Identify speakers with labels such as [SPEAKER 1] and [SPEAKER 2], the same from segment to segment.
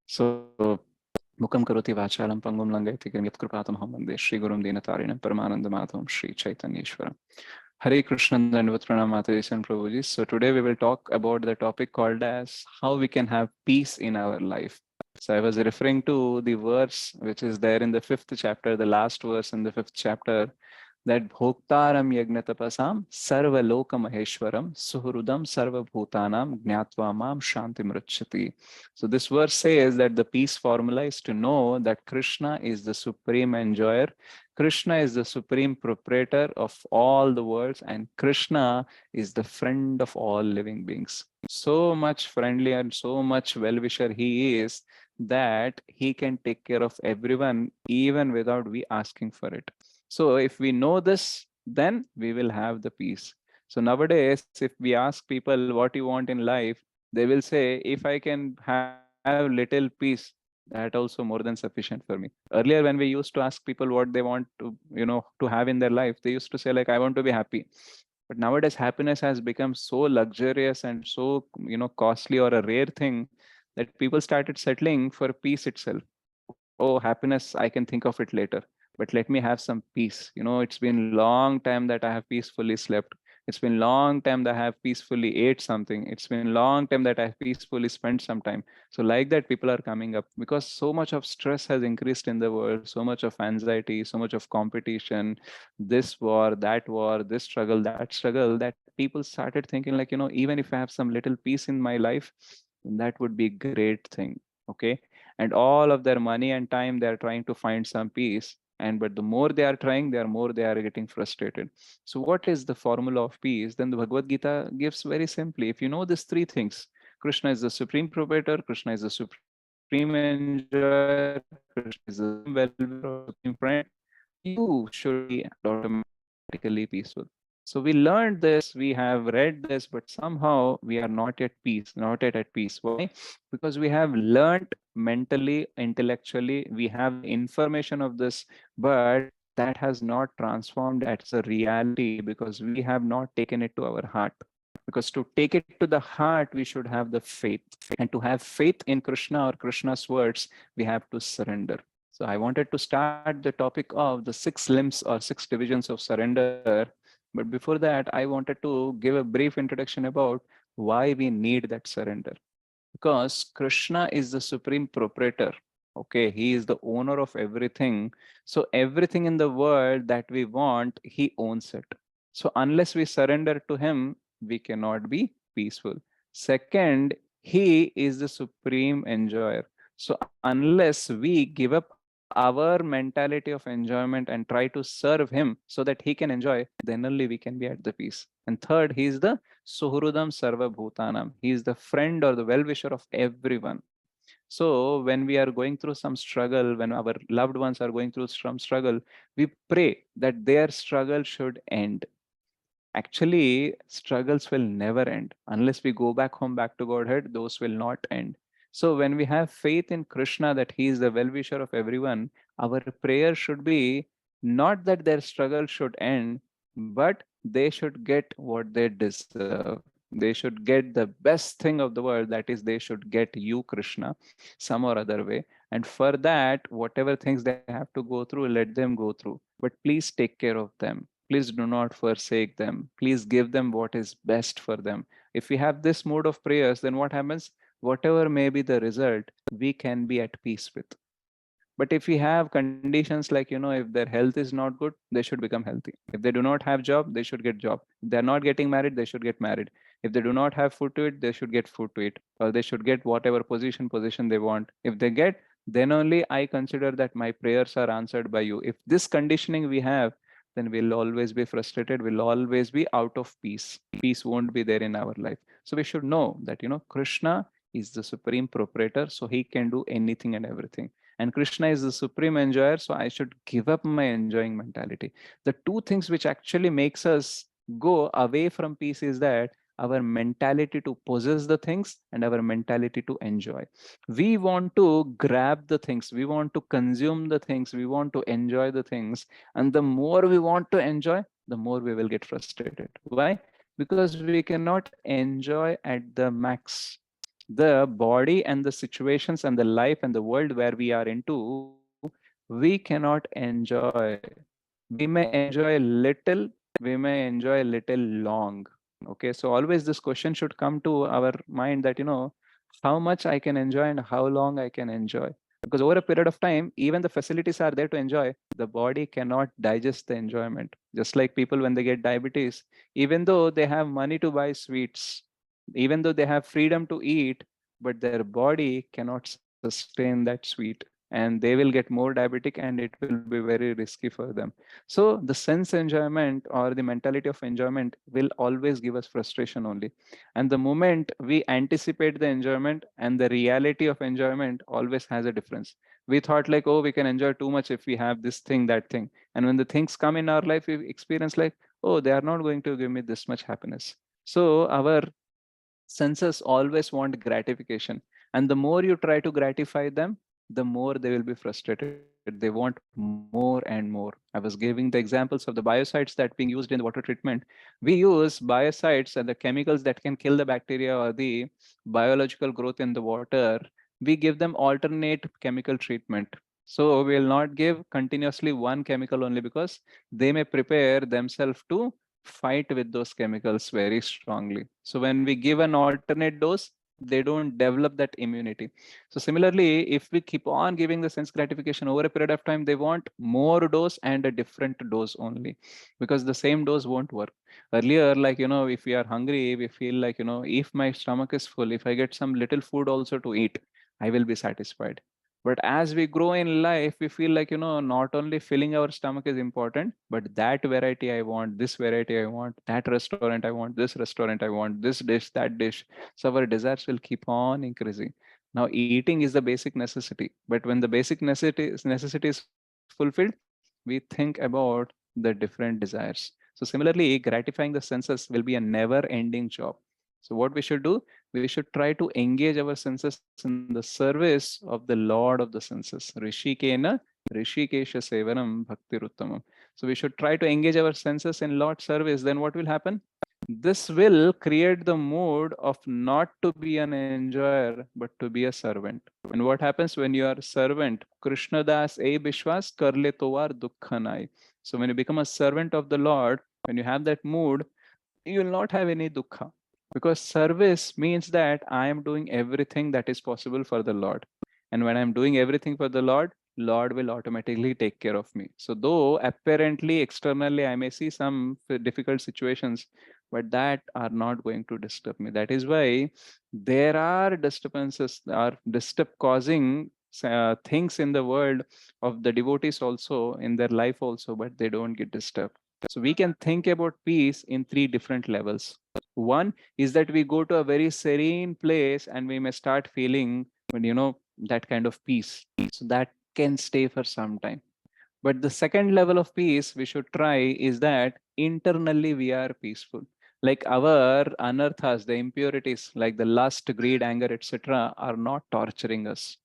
[SPEAKER 1] So, Mukam karoti vachalam pangum langayati yatkrupatam hamande Shri Gurum Dinatarinam Paramanandamatam Shri Chaitanyeshwaram. Hare Krishna and Pranam Mataji and Prabhuji. So today we will talk about the topic called as how we can have peace in our life. So I was referring to the verse which is there in the fifth chapter, the last verse in the fifth chapter, that Bhoktaram Yagnatapasam Sarvaloka Maheshwaram Suhrudam Sarvabhutanam Gnatva Mam Shanti Mrachati. So this verse says that the peace formula is to know that Krishna is the supreme enjoyer, Krishna is the supreme proprietor of all the worlds, and Krishna is the friend of all living beings. So much friendly and so much well-wisher he is that he can take care of everyone even without we asking for it. So if we know this, then we will have the peace. So nowadays, if we ask people what you want in life, they will say, if I can have little peace, that also more than sufficient for me. Earlier, when we used to ask people what they want to have in their life, they used to say like, I want to be happy. But nowadays, happiness has become so luxurious and so costly or a rare thing that people started settling for peace itself. Oh, happiness, I can think of it later, but let me have some peace. It's been long time that I have peacefully slept. It's been long time that I have peacefully ate something. It's been long time that I have peacefully spent some time. So like that, people are coming up because so much of stress has increased in the world, so much of anxiety, so much of competition, this war, this struggle, that struggle, that people started thinking like, even if I have some little peace in my life, that would be a great thing. Okay. And all of their money and time they are trying to find some peace, and but the more they are trying, they are getting frustrated. So what is the formula of peace? Then the Bhagavad Gita gives very simply, if you know these three things: Krishna is the supreme proprietor, Krishna is the supreme enjoyer, Krishna is the supreme well-wisher or supreme friend, you should be automatically peaceful. So we learned this, we have read this, but somehow we are not yet not yet at peace. Why? Because we have learned mentally, intellectually, we have the information of this, but that has not transformed as a reality because we have not taken it to our heart. Because to take it to the heart, we should have the faith. And to have faith in Krishna or Krishna's words, we have to surrender. So I wanted to start the topic of the six limbs or six divisions of surrender. But before that, I wanted to give a brief introduction about why we need that surrender. Because Krishna is the supreme proprietor. Okay, he is the owner of everything. So everything in the world that we want, he owns it. So unless we surrender to him, we cannot be peaceful. Second, he is the supreme enjoyer. So unless we give up our mentality of enjoyment and try to serve him so that he can enjoy, then only we can be at the peace. And third, he is the Suhrudam Sarva Bhutanam. He is the friend or the well-wisher of everyone. So when we are going through some struggle, when our loved ones are going through some struggle, we pray that their struggle should end. Actually, struggles will never end. Unless we go back home, back to Godhead, those will not end. So when we have faith in Krishna that he is the well-wisher of everyone, our prayer should be not that their struggle should end, but they should get what they deserve. They should get the best thing of the world, that is, they should get you, Krishna, some or other way. And for that, whatever things they have to go through, let them go through. But please take care of them. Please do not forsake them. Please give them what is best for them. If we have this mode of prayers, then what happens? Whatever may be the result, we can be at peace with. But if we have conditions like, if their health is not good, they should become healthy. If they do not have job, they should get job. If they're not getting married, they should get married. If they do not have food to eat, they should get food to eat. Or they should get whatever position they want. If they get, then only I consider that my prayers are answered by you. If this conditioning we have, then we'll always be frustrated. We'll always be out of peace. Peace won't be there in our life. So we should know that, Krishna is the supreme proprietor. So he can do anything and everything. And Krishna is the supreme enjoyer, so I should give up my enjoying mentality. The two things which actually makes us go away from peace is that our mentality to possess the things and our mentality to enjoy. We want to grab the things, we want to consume the things, we want to enjoy the things. And the more we want to enjoy, the more we will get frustrated. Why? Because we cannot enjoy at the max. the body and the situations and the life and the world where we are into, we cannot enjoy. We may enjoy little, we may enjoy little long. Okay, so always this question should come to our mind that, how much I can enjoy and how long I can enjoy. Because over a period of time, even the facilities are there to enjoy, the body cannot digest the enjoyment. Just like people when they get diabetes, even though they have money to buy sweets, even though they have freedom to eat, but their body cannot sustain that sweet, and they will get more diabetic and it will be very risky for them. So the sense enjoyment or the mentality of enjoyment will always give us frustration only. And the moment we anticipate the enjoyment and the reality of enjoyment always has a difference. We thought like, oh, we can enjoy too much if we have this thing, that thing. And when the things come in our life, we experience like, oh, they are not going to give me this much happiness. So our senses always want gratification, and the more you try to gratify them, the more they will be frustrated. They want more and more. I was giving the examples of the biocides that being used in the water treatment. We use biocides and the chemicals that can kill the bacteria or the biological growth in the water. We give them alternate chemical treatment. So we will not give continuously one chemical only, because they may prepare themselves to fight with those chemicals very strongly. So when we give an alternate dose, they don't develop that immunity. So similarly, if we keep on giving the sense gratification over a period of time, they want more dose and a different dose only, because the same dose won't work. Earlier, like, if we are hungry, we feel like, if my stomach is full, if I get some little food also to eat, I will be satisfied. But as we grow in life, we feel like, not only filling our stomach is important, but that variety I want, this variety I want, that restaurant I want, this restaurant I want, this dish, that dish. So our desires will keep on increasing. Now, eating is the basic necessity, but when the basic necessity is fulfilled, we think about the different desires. So similarly, gratifying the senses will be a never ending job. So what we should do, we should try to engage our senses in the service of the Lord of the senses. Rishikena Rishikesha Sevanam Bhaktiruttamam. So we should try to engage our senses in Lord's service. Then what will happen? This will create the mood of not to be an enjoyer, but to be a servant. And what happens when you are a servant? Krishna Das e Bishwas Karle Tovar Dukkhanai. So when you become a servant of the Lord, when you have that mood, you will not have any dukkha, because service means that I am doing everything that is possible for the Lord. And when I'm doing everything for the Lord will automatically take care of me. So though apparently externally I may see some difficult situations, but that are not going to disturb me. That is why there are disturbances, are disturb causing things in the world of the devotees also, in their life also, but they don't get disturbed. So we can think about peace in three different levels. One is that we go to a very serene place and we may start feeling, when that kind of peace. So that can stay for some time. But the second level of peace we should try is that internally we are peaceful. Like our anarthas, the impurities, like the lust, greed, anger, etc., are not torturing us.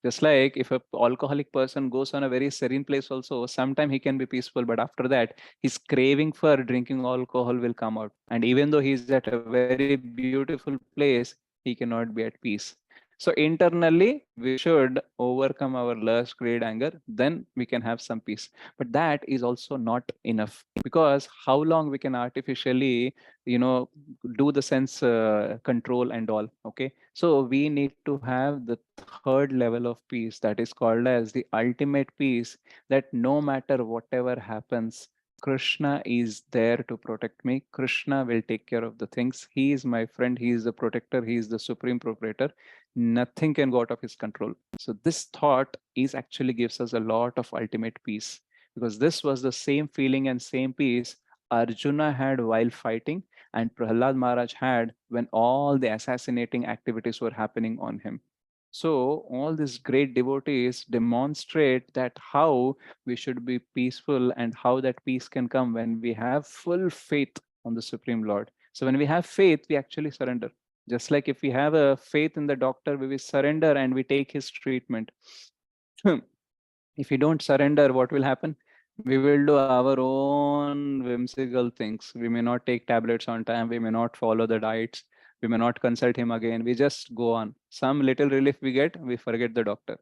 [SPEAKER 1] Just like if a alcoholic person goes on a very serene place also, sometime he can be peaceful, but after that, his craving for drinking alcohol will come out. And even though he's at a very beautiful place, he cannot be at peace. So internally, we should overcome our lust, greed, anger, then we can have some peace. But that is also not enough, because how long we can artificially, do the sense control and all. Okay, so we need to have the third level of peace, that is called as the ultimate peace, that no matter whatever happens, Krishna is there to protect me. Krishna will take care of the things. He is my friend. He is the protector. He is the supreme proprietor. Nothing can go out of his control. So this thought is actually gives us a lot of ultimate peace, because this was the same feeling and same peace Arjuna had while fighting, and Prahlad Maharaj had when all the assassinating activities were happening on him. So all these great devotees demonstrate that how we should be peaceful, and how that peace can come when we have full faith on the Supreme Lord. So when we have faith, we actually surrender. Just like if we have a faith in the doctor, we will surrender and we take his treatment. If we don't surrender, what will happen? We will do our own whimsical things. We may not take tablets on time. We may not follow the diets. We may not consult him again. We just go on. Some little relief we get, we forget the doctor.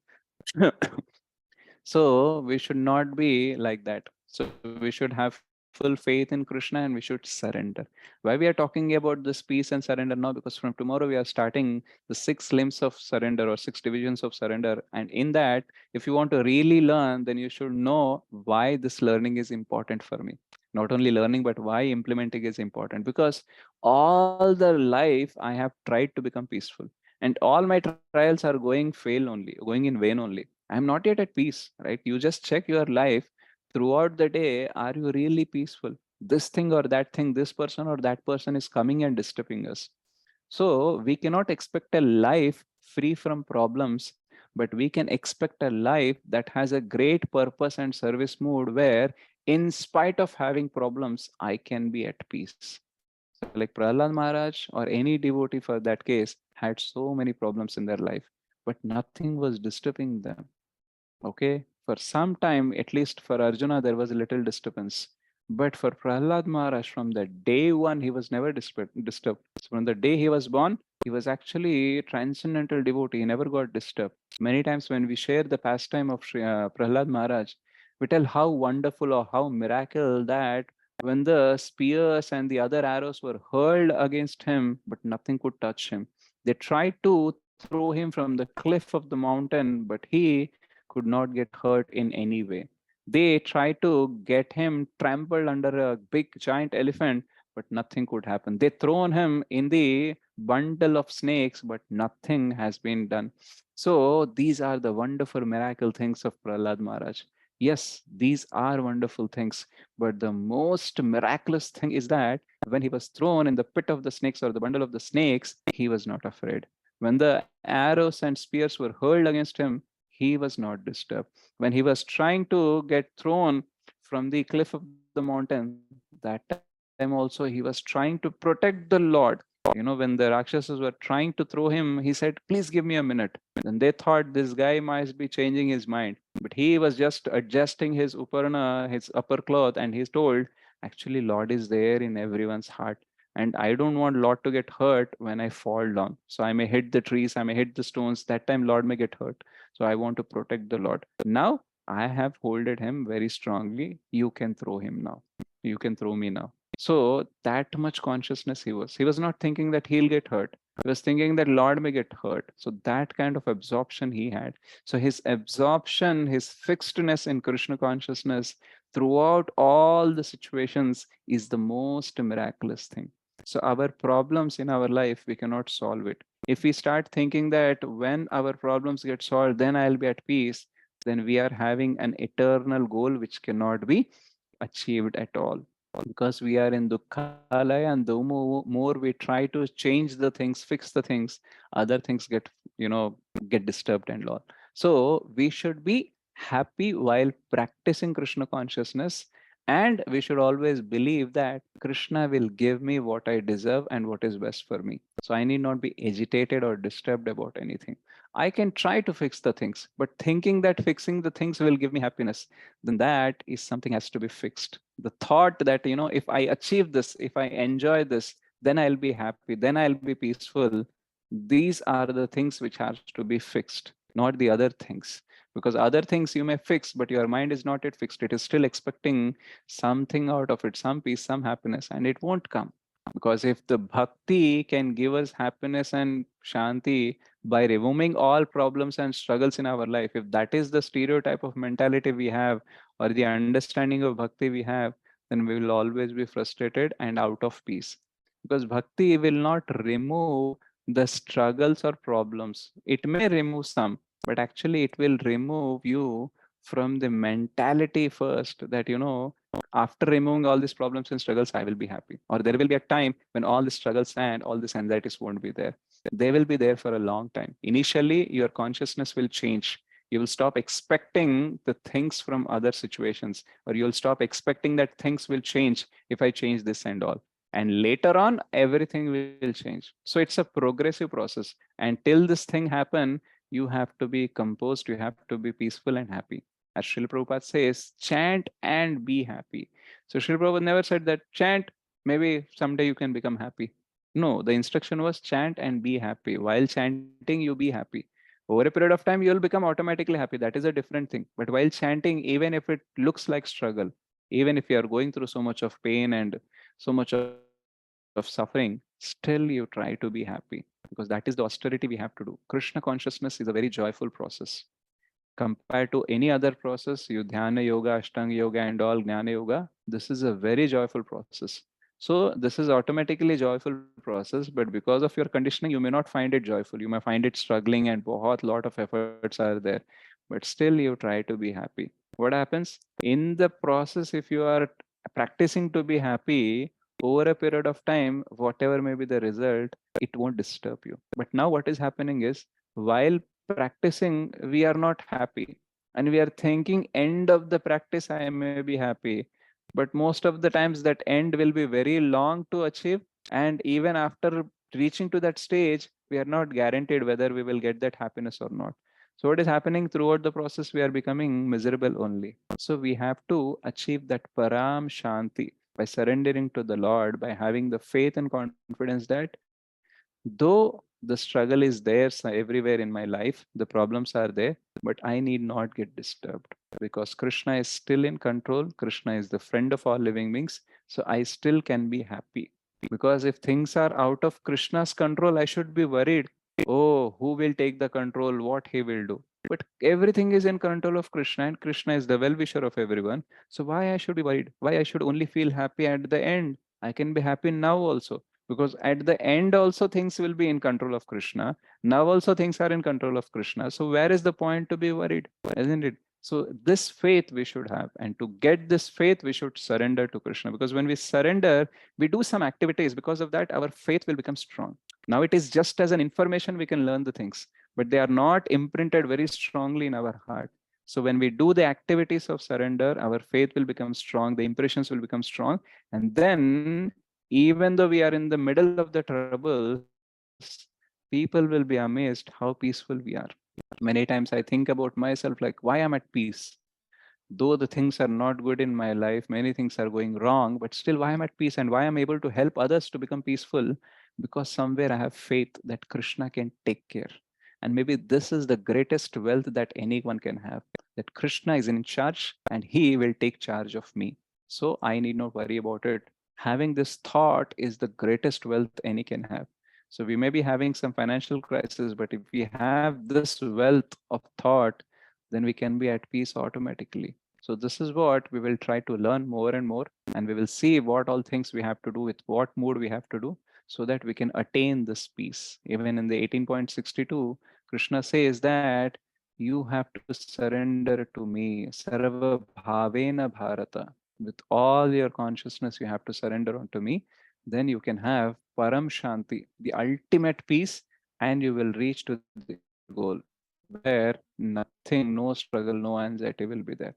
[SPEAKER 1] So we should not be like that. So we should have full faith in Krishna and we should surrender. Why we are talking about this peace and surrender now? Because from tomorrow we are starting the 6 limbs of surrender or 6 divisions of surrender. And in that, if you want to really learn, then you should know why this learning is important for me. Not only learning, but why implementing is important. Because all the life I have tried to become peaceful. And all my trials are going fail only, going in vain only. I'm not yet at peace, right? You just check your life throughout the day. Are you really peaceful? This thing or that thing, this person or that person is coming and disturbing us. So we cannot expect a life free from problems, but we can expect a life that has a great purpose and service mood where, in spite of having problems, I can be at peace. So, like Prahlad Maharaj or any devotee for that case had so many problems in their life, but nothing was disturbing them. Okay, for some time, at least for Arjuna, there was a little disturbance. But for Prahlad Maharaj, from the day one, he was never disturbed. So from the day he was born, he was actually a transcendental devotee. He never got disturbed. Many times when we share the pastime of Prahlad Maharaj, we tell how wonderful or how miracle that when the spears and the other arrows were hurled against him, but nothing could touch him. They tried to throw him from the cliff of the mountain, but he could not get hurt in any way. They tried to get him trampled under a big giant elephant, but nothing could happen. They thrown him in the bundle of snakes, but nothing has been done. So these are the wonderful miracle things of Prahlad Maharaj. Yes, these are wonderful things, but the most miraculous thing is that when he was thrown in the pit of the snakes or the bundle of the snakes, he was not afraid. When the arrows and spears were hurled against him, he was not disturbed. When he was trying to get thrown from the cliff of the mountain, that time also he was trying to protect the Lord. When the Rakshasas were trying to throw him, he said, "Please give me a minute." Then they thought this guy might be changing his mind. But he was just adjusting his uparana, his upper cloth, and he's told, actually, Lord is there in everyone's heart. And I don't want Lord to get hurt when I fall down. So I may hit the trees, I may hit the stones. That time Lord may get hurt. So I want to protect the Lord. Now I have holded him very strongly. You can throw him now. You can throw me now. So that much consciousness he was. He was not thinking that he'll get hurt. He was thinking that Lord may get hurt. So that kind of absorption he had. So his absorption, his fixedness in Krishna consciousness throughout all the situations is the most miraculous thing. So our problems in our life, we cannot solve it. If we start thinking that when our problems get solved, then I'll be at peace, then we are having an eternal goal which cannot be achieved at all. Because we are in Dukhalaya, and the more we try to change the things, fix the things, other things get disturbed and all. So we should be happy while practicing Krishna consciousness, and we should always believe that Krishna will give me what I deserve and what is best for me. So I need not be agitated or disturbed about anything. I can try to fix the things, but thinking that fixing the things will give me happiness, then that is something has to be fixed. The thought that, if I achieve this, if I enjoy this, then I'll be happy, then I'll be peaceful. These are the things which has to be fixed, not the other things. Because other things you may fix, but your mind is not yet fixed. It is still expecting something out of it, some peace, some happiness, and it won't come. Because if the bhakti can give us happiness and shanti by removing all problems and struggles in our life, if that is the stereotype of mentality we have or the understanding of bhakti we have, then we will always be frustrated and out of peace. Because bhakti will not remove the struggles or problems. It may remove some, but actually it will remove you from the mentality first that, after removing all these problems and struggles, I will be happy. Or there will be a time when all the struggles and all these anxieties won't be there. They will be there for a long time. Initially, your consciousness will change. You will stop expecting the things from other situations, or you'll stop expecting that things will change if I change this and all. And later on, everything will change. So it's a progressive process. And till this thing happen, you have to be composed, you have to be peaceful and happy. As Srila Prabhupada says, chant and be happy. So Srila Prabhupada never said that chant, maybe someday you can become happy. No, the instruction was chant and be happy. While chanting, you be happy. Over a period of time, you'll become automatically happy. That is a different thing. But while chanting, even if it looks like struggle, even if you are going through so much of pain and so much of suffering, still you try to be happy, because that is the austerity we have to do. Krishna consciousness is a very joyful process compared to any other process, you dhyana yoga, ashtanga yoga, and all gnana yoga. This is a very joyful process. So this is automatically joyful process, but because of your conditioning, you may not find it joyful. You may find it struggling, and बहुत lot of efforts are there, but still you try to be happy. What happens in the process if you are practicing to be happy? Over a period of time, whatever may be the result, it won't disturb you. But now what is happening is, while practicing we are not happy, and we are thinking end of the practice I may be happy, but most of the times that end will be very long to achieve, and even after reaching to that stage we are not guaranteed whether we will get that happiness or not. So what is happening throughout the process, we are becoming miserable only. So we have to achieve that param shanti by surrendering to the Lord, by having the faith and confidence that though the struggle is there everywhere in my life, the problems are there, but I need not get disturbed, because Krishna is still in control. Krishna is the friend of all living beings. So I still can be happy. Because if things are out of Krishna's control, I should be worried. Oh, who will take the control? What he will do? But everything is in control of Krishna, and Krishna is the well-wisher of everyone. So why I should be worried? Why I should only feel happy at the end? I can be happy now also, because at the end also things will be in control of Krishna. Now also things are in control of Krishna. So where is the point to be worried, isn't it? So this faith we should have, and to get this faith we should surrender to Krishna, because when we surrender, we do some activities. Because of that, our faith will become strong. Now it is just as an information we can learn the things, but they are not imprinted very strongly in our heart. So when we do the activities of surrender, our faith will become strong, the impressions will become strong, and then even though we are in the middle of the troubles, people will be amazed how peaceful we are. Many times I think about myself like, why I'm at peace? Though the things are not good in my life, many things are going wrong, but still why I'm at peace, and why I'm able to help others to become peaceful? Because somewhere I have faith that Krishna can take care. And maybe this is the greatest wealth that anyone can have, that Krishna is in charge and he will take charge of me. So I need not worry about it. Having this thought is the greatest wealth any can have. So we may be having some financial crisis, but if we have this wealth of thought, then we can be at peace automatically. So this is what we will try to learn more and more, and we will see what all things we have to do, with what mood we have to do, so that we can attain this peace. Even in the 18.62, Krishna says that you have to surrender to me, Sarva Bhavena Bharata. With all your consciousness, you have to surrender unto me. Then you can have Param Shanti, the ultimate peace, and you will reach to the goal where nothing, no struggle, no anxiety will be there.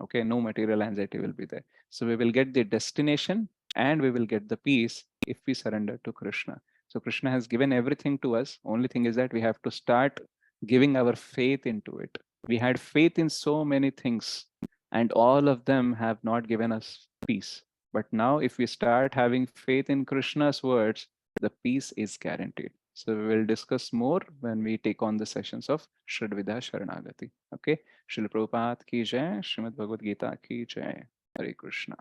[SPEAKER 1] Okay, no material anxiety will be there. So we will get the destination and we will get the peace if we surrender to Krishna. So Krishna has given everything to us. Only thing is that we have to start giving our faith into it. We had faith in so many things, and all of them have not given us peace. But now, if we start having faith in Krishna's words, the peace is guaranteed. So we will discuss more when we take on the sessions of Shradvida Sharanagati. Okay. Srila Prabhupada ki jai, Srimad Bhagavad Gita ki jai. Hare Krishna.